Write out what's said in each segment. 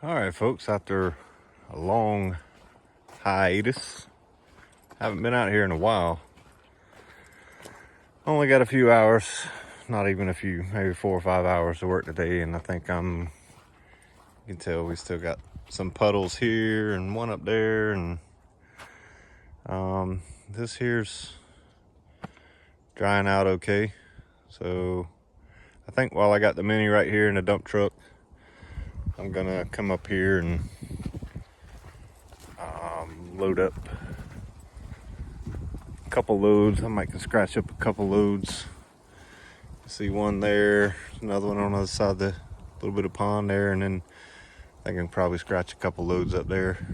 All right, folks, after a long hiatus, haven't been out here in a while. Only got a few hours, not even a few, maybe 4 or 5 hours to work today. And I think you can tell we still got some puddles here and one up there. And this here's drying out okay. So I think while I got the mini right here in the dump truck, I'm gonna come up here and load up a couple loads. I might can scratch up a couple loads. See one there, another one on the other side of the little bit of pond there, and then I can probably scratch a couple loads up there.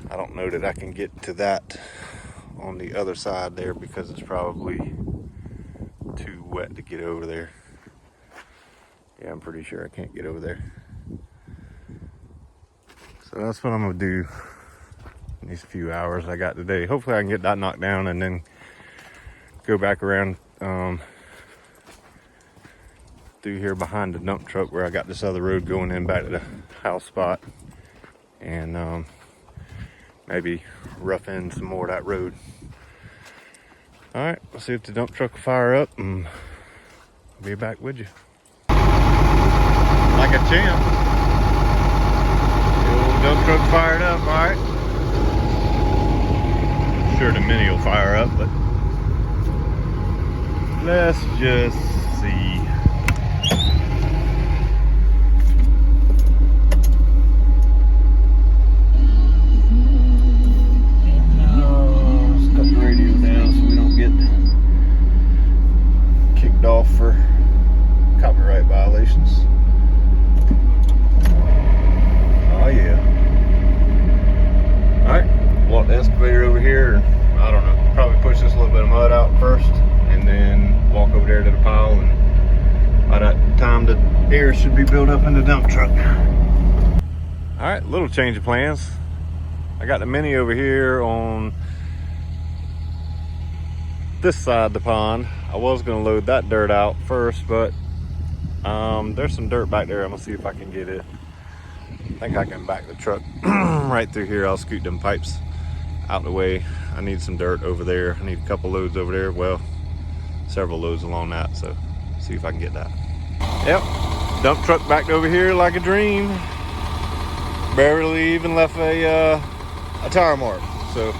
I don't know that I can get to that on the other side there because it's probably too wet to get over there. Yeah, I'm pretty sure I can't get over there. So that's what I'm gonna do in these few hours I got today. Hopefully I can get that knocked down and then go back around through here behind the dump truck where I got this other road going in back to the house spot, and maybe rough in some more of that road. All right, let's see if the dump truck will fire up, and I'll be back with you. Like a champ. The old dump truck fired up, all right. I'm sure the mini will fire up, but let's just see. Let's cut the radio down so we don't get kicked off for copyright violations. Oh yeah. Alright, walk the excavator over here. I don't know, probably push this little bit of mud out first and then walk over there to the pile, and by that time the air should be built up in the dump truck. Alright, little change of plans. I got the mini over here on this side of the pond. I was gonna load that dirt out first, but there's some dirt back there. I'm gonna see if I can get it. I think I can back the truck right through here. I'll scoot them pipes out the way. I need some dirt over there. I need a couple loads over there. Well, several loads along that, so see if I can get that. Yep, dump truck backed over here like a dream. Barely even left a tire mark. So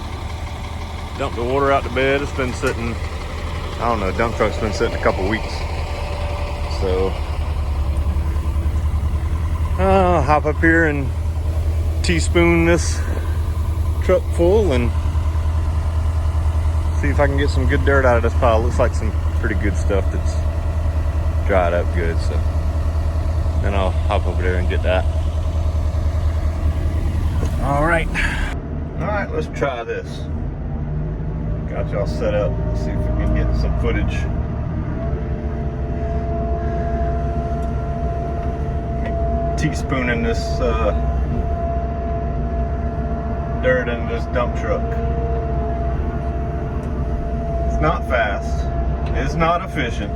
dumped the water out the bed. It's been sitting, I don't know, dump truck's been sitting a couple weeks. So I'll hop up here and teaspoon this truck full and see if I can get some good dirt out of this pile. Looks like some pretty good stuff that's dried up good. So then I'll hop over there and get that. All right, let's try this. Got y'all set up. Let's see if we can get some footage. Teaspooning this dirt in this dump truck. It's not fast. It's not efficient.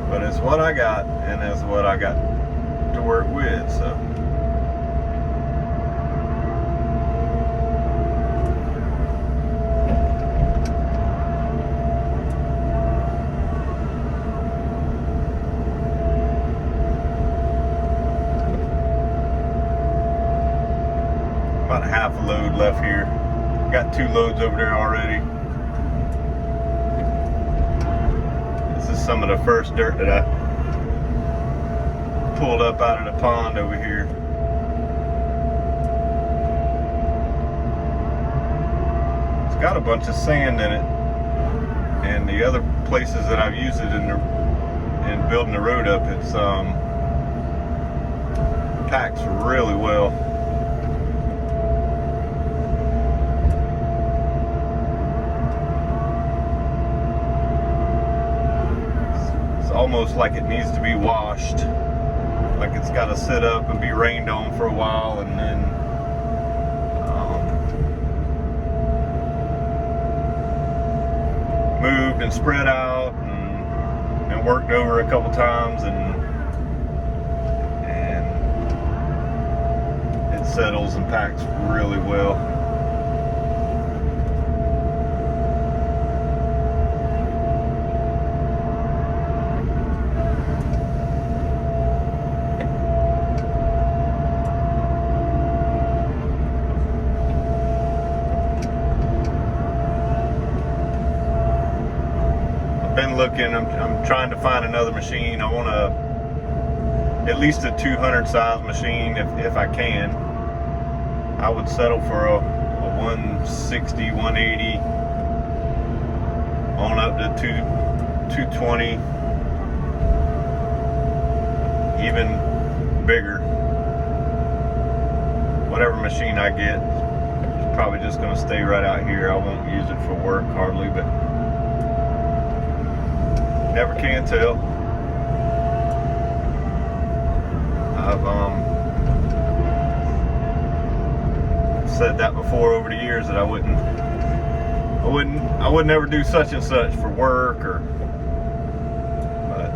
But it's what I got, and it's what I got to work with, so. About half a load left here. Got 2 loads over there already. This is some of the first dirt that I pulled up out of the pond over here. It's got a bunch of sand in it, and the other places that I've used it in building the road up, it's packs really well. Almost like it needs to be washed, like it's got to sit up and be rained on for a while, and then moved and spread out and worked over a couple times, and settles and packs really well. Been looking. I'm trying to find another machine. I want at least a 200 size machine if I can. I would settle for a 160, 180 on up to 220, even bigger. Whatever machine I get, it's probably just going to stay right out here. I won't use it for work hardly, but never can tell. I've said that before over the years that I would never do such and such for work but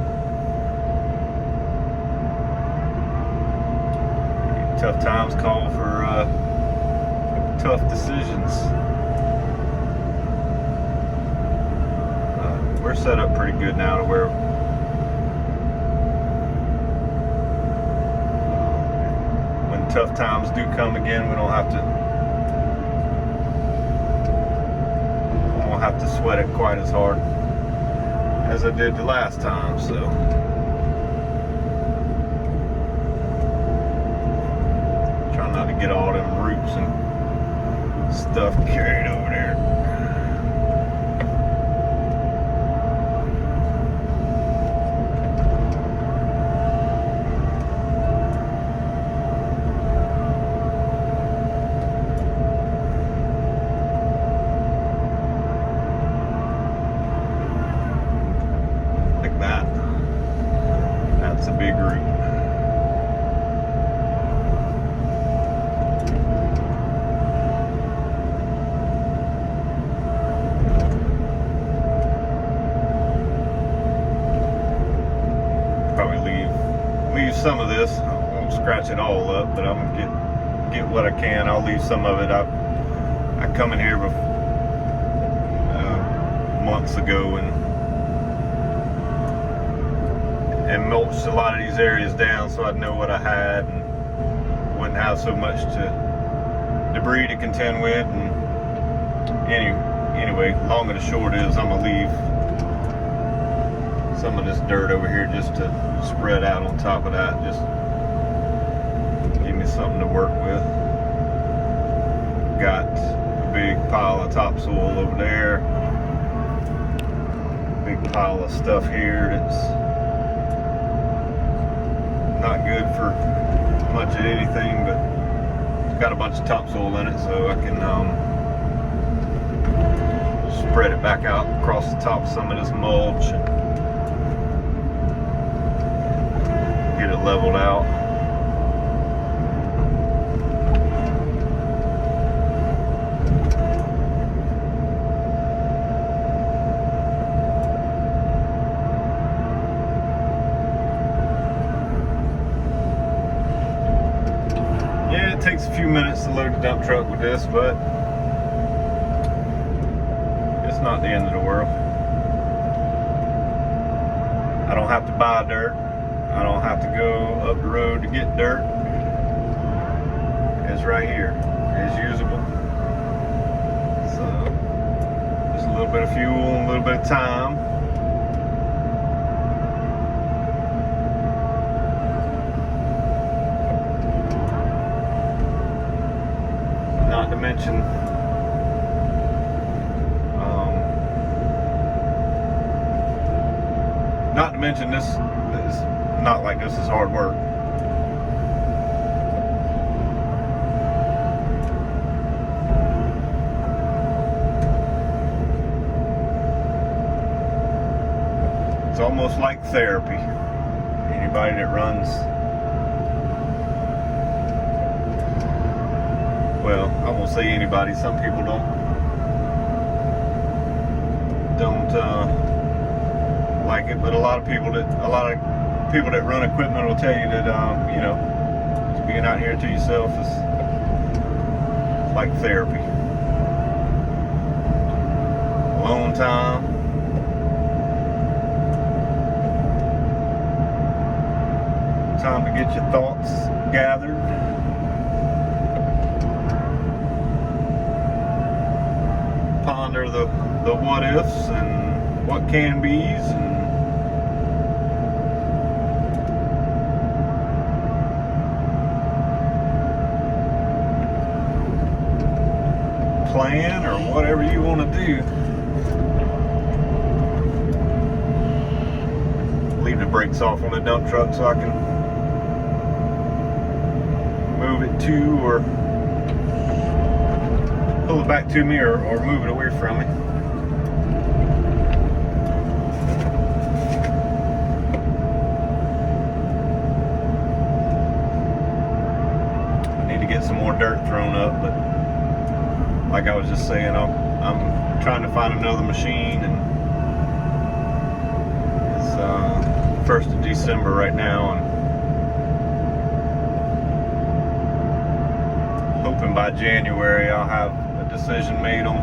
tough times call for tough decisions. We're set up pretty good now to where when tough times do come again, we won't have to sweat it quite as hard as I did the last time. So try not to get all them roots and stuff carried over there. That's a big root. Probably leave some of this. I won't scratch it all up, but I'm gonna get what I can. I'll leave some of it. I come in here months ago and mulched a lot of these areas down so I'd know what I had and wouldn't have so much debris to contend with. And anyway, long and the short is I'm gonna leave some of this dirt over here just to spread out on top of that. Just give me something to work with. Got a big pile of topsoil over there, big pile of stuff here that's not good for much of anything, but it's got a bunch of topsoil in it, so I can spread it back out across the top of some of this mulch and get it leveled out. It takes a few minutes to load the dump truck with this, but it's not the end of the world. I don't have to buy dirt. I don't have to go up the road to get dirt. It's right here. It's usable. So just a little bit of fuel and a little bit of time. Not to mention this is not like this is hard work. It's almost like therapy. Anybody that runs, well, I won't say anybody, some people don't like it, but a lot of people that run equipment will tell you that you know, just being out here to yourself like therapy. Alone time. Time to get your thoughts gathered. Ponder the what ifs and what can be's, and plan, or whatever you want to do. Leave the brakes off on the dump truck so I can move it to, or pull it back to me, or move it away from me. I need to get some more dirt thrown up, but like I was just saying, I'm trying to find another machine, and it's 1st of December right now, and hoping by January I'll have a decision made on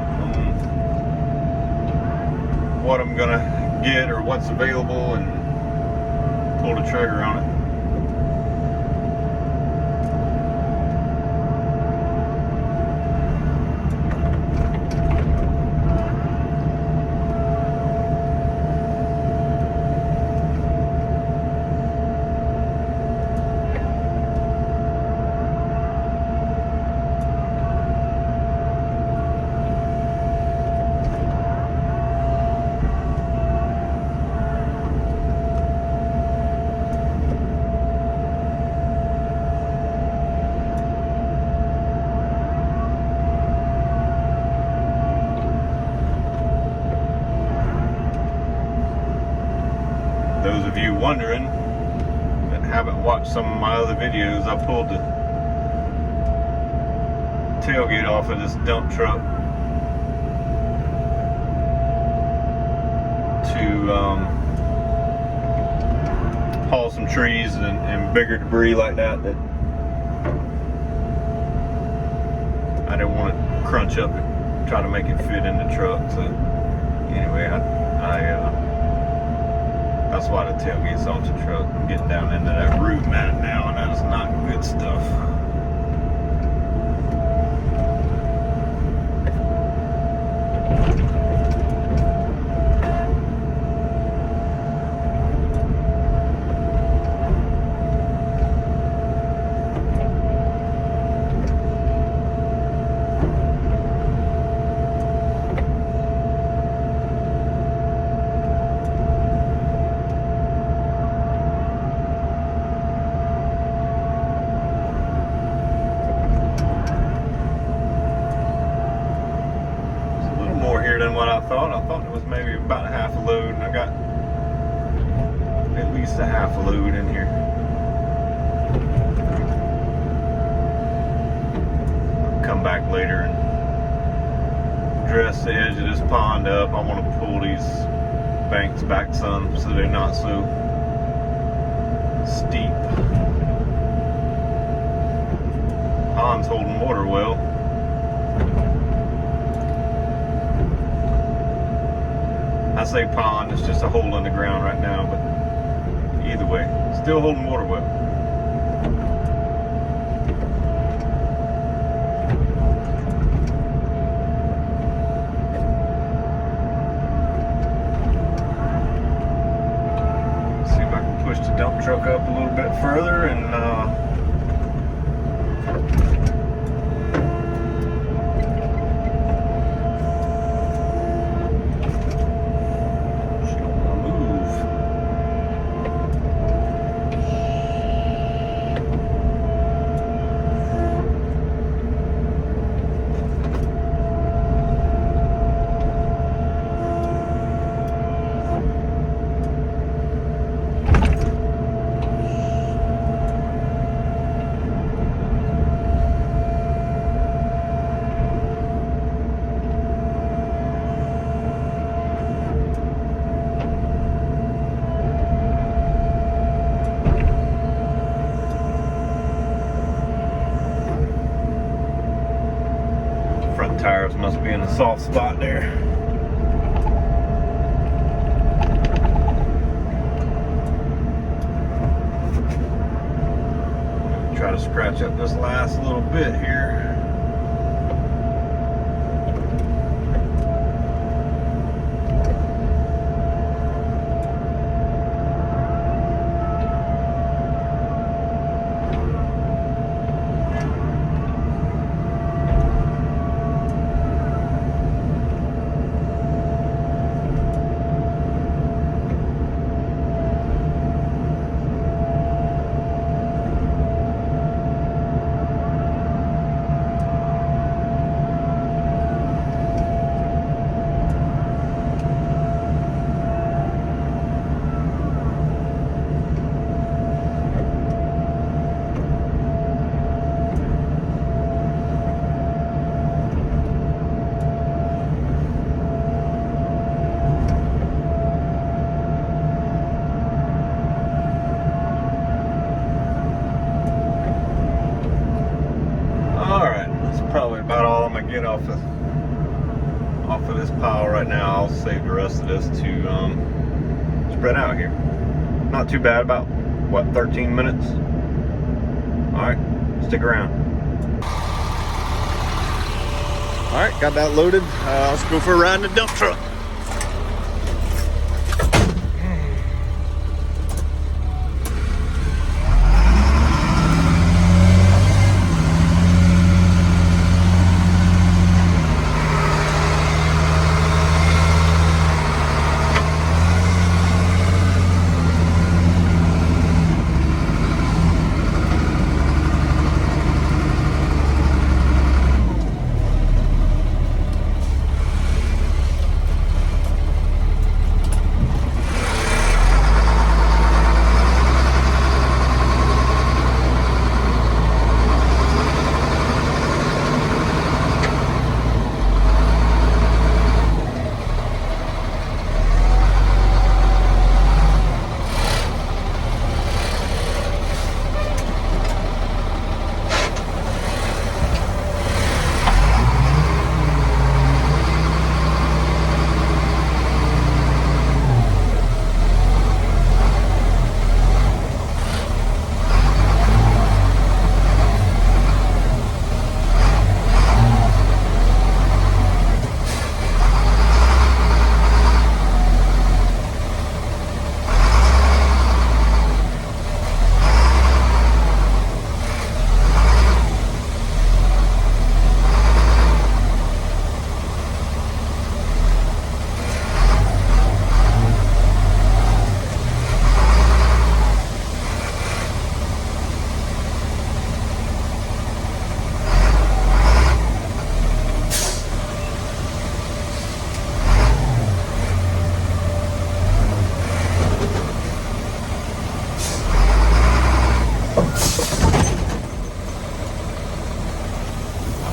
what I'm gonna get or what's available, and pull the trigger on it. Those of you wondering that haven't watched some of my other videos, I pulled the tailgate off of this dump truck to haul some trees and bigger debris like that I didn't want to crunch up and try to make it fit in the truck. So anyway, that's why the tailgate's off the truck. I'm getting down into that root mat now, and that is not good stuff. Than what I thought. I thought it was maybe about half a load, and I got at least a half a load in here. I'll come back later and dress the edge of this pond up. I want to pull these banks back some so they're not so steep. Pond's holding water well. I say pond, it's just a hole in the ground right now, but either way, still holding water well. See if I can push the dump truck up a little bit further and tires must be in a soft spot there. Try to scratch up this last little bit here. Probably about all I'm gonna get off of this pile right now. I'll save the rest of this to spread out here. Not too bad, about what, 13 minutes. All right, stick around. All right, got that loaded. Let's go for a ride in the dump truck.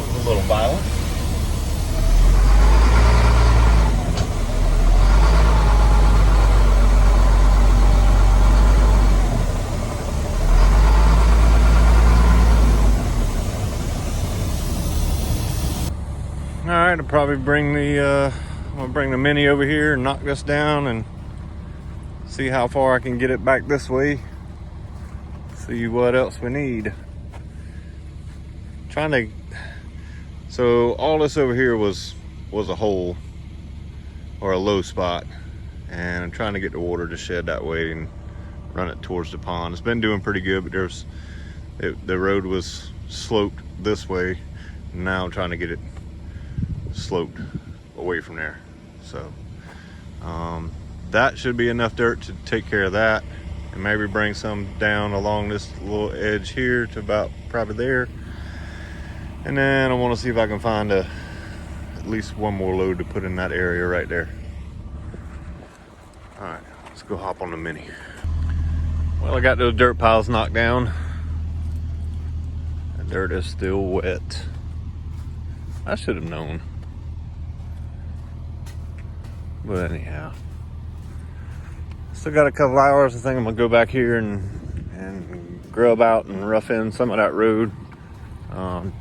A little violent. All right, I'll probably bring the Mini over here and knock this down and see how far I can get it back this way. See what else we need. So all this over here was a hole or a low spot, and I'm trying to get the water to shed that way and run it towards the pond. It's been doing pretty good, but the road was sloped this way. Now I'm trying to get it sloped away from there. So that should be enough dirt to take care of that, and maybe bring some down along this little edge here to about probably there. And then I want to see if I can find at least one more load to put in that area right there. All right, let's go hop on the Mini. Well, I got those dirt piles knocked down. The dirt is still wet. I should have known. But anyhow, still got a couple hours. I think I'm gonna go back here and grub out and rough in some of that road.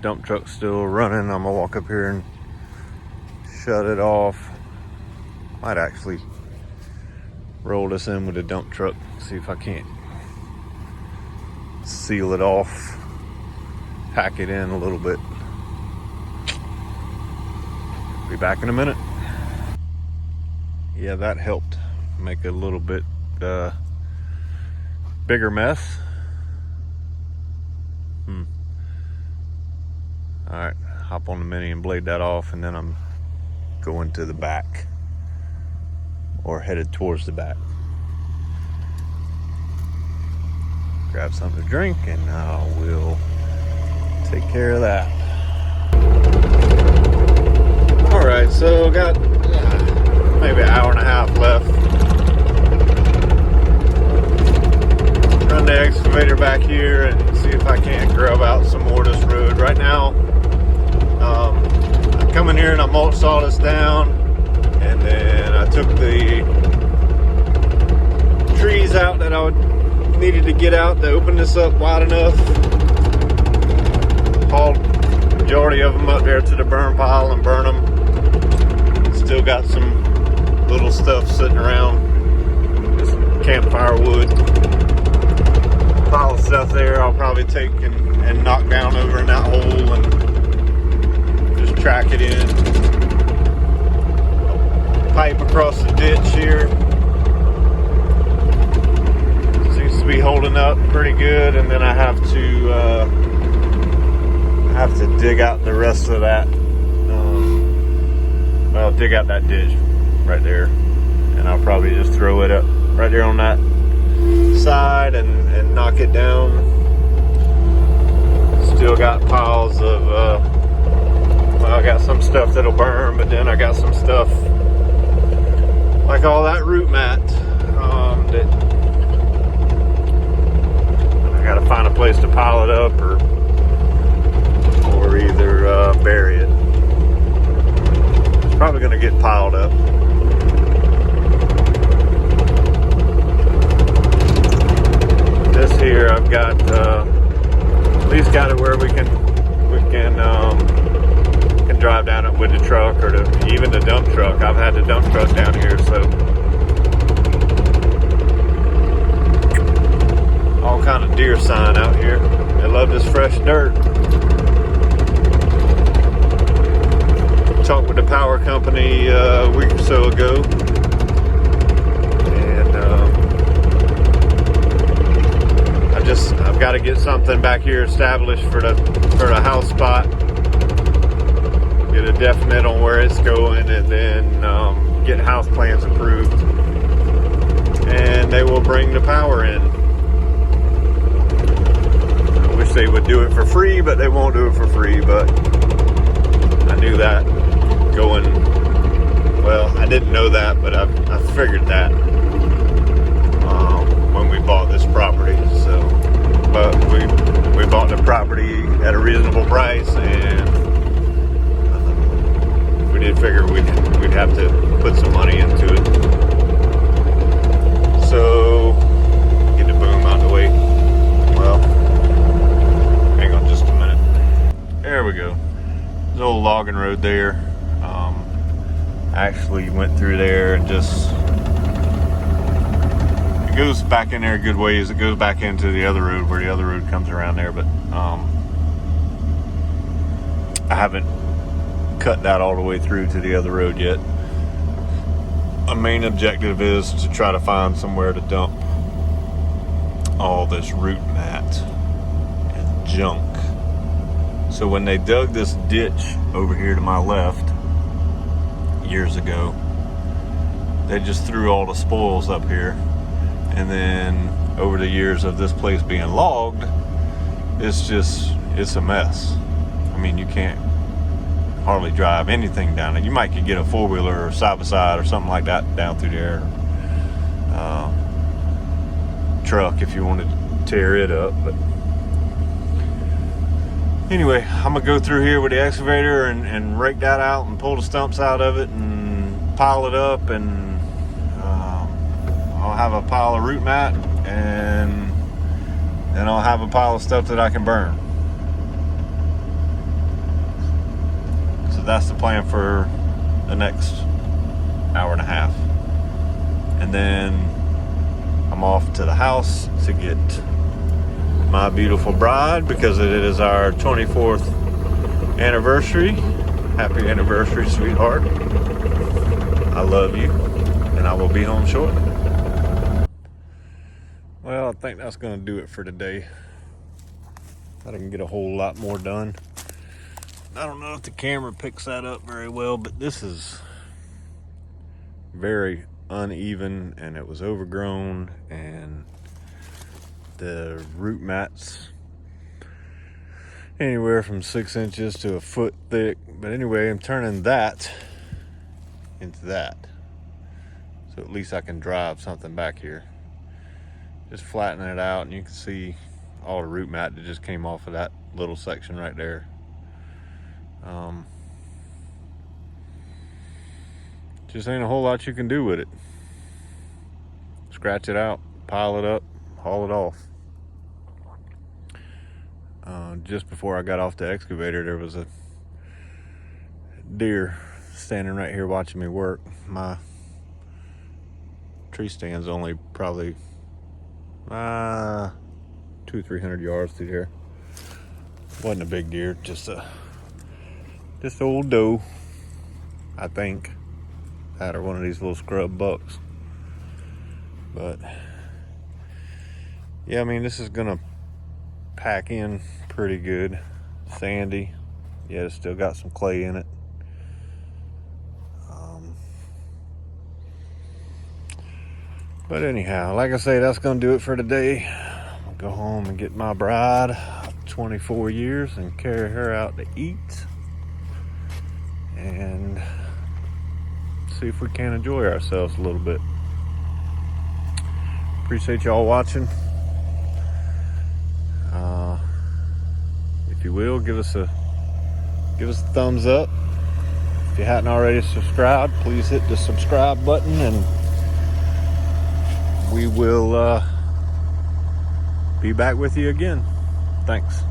Dump truck's still running. I'm gonna walk up here and shut it off. Might actually roll this in with a dump truck, see if I can't seal it off, pack it in a little bit. Be back in a minute. Yeah, that helped make a little bit bigger mess. All right, hop on the Mini and blade that off, and then I'm going to the back, or headed towards the back. Grab something to drink, and I will take care of that. All right, so got maybe an hour and a half left. Run the excavator back here and see if I can't grub out some more of this road. Right now, I come in here and I mulch all this down, and then I took the trees out that I needed to get out to open this up wide enough. Hauled the majority of them up there to the burn pile and burn them. Still got some little stuff sitting around, just campfire wood. Pile of stuff there I'll probably take and knock down over in that hole and just track it in. Pipe across the ditch here. Seems to be holding up pretty good, and then I have to dig out the rest of that. Well, dig out that ditch right there, and I'll probably just throw it up right there on that side and knock it down. Still got piles of well, I got some stuff that'll burn, but then I got some stuff like all that root mat that I gotta find a place to pile it up, or either bury it. It's probably gonna get piled up. This here I've got at least got it where we can drive down it with the truck, or even the dump truck. I've had the dump truck down here, so all kind of Deere sign out here. They love this fresh dirt. Talked with the power company a week or so ago, and I've got to get something back here established for the house spot. Get a definite on where it's going, and then get house plans approved, and they will bring the power in. I wish they would do it for free, but they won't do it for free. But I knew that going, well, I didn't know that, but I figured that when we bought this property. So, but we bought the property at a reasonable price, and we did figure we'd have to put some money into it. So get the boom out of the way. Well, hang on just a minute. There we go. There's an old logging road there. I actually went through there and just, it goes back in there a good ways. It goes back into the other road where the other road comes around there, but I haven't cut that all the way through to the other road yet. My main objective is to try to find somewhere to dump all this root mat and junk. So when they dug this ditch over here to my left years ago, they just threw all the spoils up here, and then over the years of this place being logged, it's a mess. I mean, you can't hardly drive anything down it. You might could get a four-wheeler or side-by-side or something like that down through there. Truck if you wanted to tear it up. But anyway, I'm gonna go through here with the excavator and rake that out and pull the stumps out of it and pile it up, and I'll have a pile of root mat, and then I'll have a pile of stuff that I can burn. That's the plan for the next hour and a half. And then I'm off to the house to get my beautiful bride, because it is our 24th anniversary. Happy anniversary, sweetheart. I love you, and I will be home shortly. Well, I think that's going to do it for today. I didn't get a whole lot more done. I don't know if the camera picks that up very well, but this is very uneven, and it was overgrown, and the root mats anywhere from 6 inches to a foot thick. But anyway, I'm turning that into that, so at least I can drive something back here. Just flattening it out, and you can see all the root mat that just came off of that little section right there. Just ain't a whole lot you can do with it. Scratch it out, pile it up, haul it off. Just before I got off the excavator, there was a deer standing right here watching me work. My tree stand's only probably 200-300 yards through here. Wasn't a big deer, just old doe, I think. That or one of these little scrub bucks. But yeah, I mean, this is gonna pack in pretty good. Sandy, yeah, it's still got some clay in it. But anyhow, like I say, that's gonna do it for today. I'll go home and get my bride of 24 years and carry her out to eat, and see if we can enjoy ourselves a little bit. Appreciate y'all watching. If you will, give us a thumbs up. If you hadn't already subscribed, please hit the subscribe button, and we will be back with you again. Thanks.